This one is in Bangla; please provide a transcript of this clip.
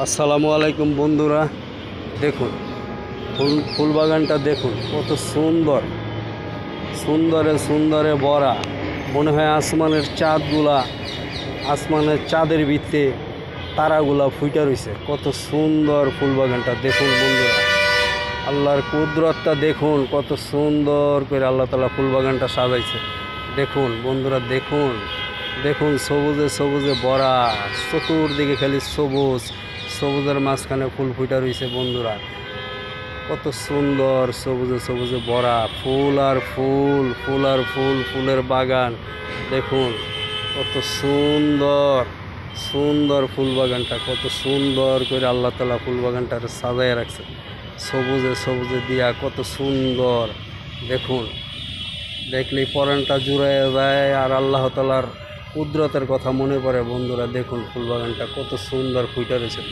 আসসালামু আলাইকুম বন্ধুরা, দেখুন ফুল বাগানটা দেখুন কত সুন্দর, সুন্দরে সুন্দরে ভরা। মনে হয় আসমানের চাঁদের ভিতরে তারাগুলা ফুইটা রয়েছে। কত সুন্দর ফুল বাগানটা দেখুন বন্ধুরা, আল্লাহর কুদরতটা দেখুন, কত সুন্দর করে আল্লাহ তাআলা ফুল বাগানটা সাজাইছে। দেখুন বন্ধুরা, দেখুন দেখুন সবুজে সবুজে ভরা, চতুর্দিকে খালি সবুজ, সবুজের মাঝখানে ফুল ফুটে রয়েছে বন্ধুরা। কত সুন্দর, সবুজে সবুজে ভরা, ফুল আর ফুল, ফুল আর ফুল, ফুলের বাগান। দেখুন কত সুন্দর, সুন্দর ফুল বাগানটা, কত সুন্দর করে আল্লাহ তাআলা ফুল বাগানটাকে সাজায় রাখছে সবুজে সবুজে দিয়া, কত সুন্দর। দেখুন, দেখলেই পরানটা জুড়াইয়া যায় আর আল্লাহ তাআলার কুদরতের কথা মনে পড়ে বন্ধুরা। দেখুন ফুল বাগানটা কত সুন্দর ফুটে রয়েছে।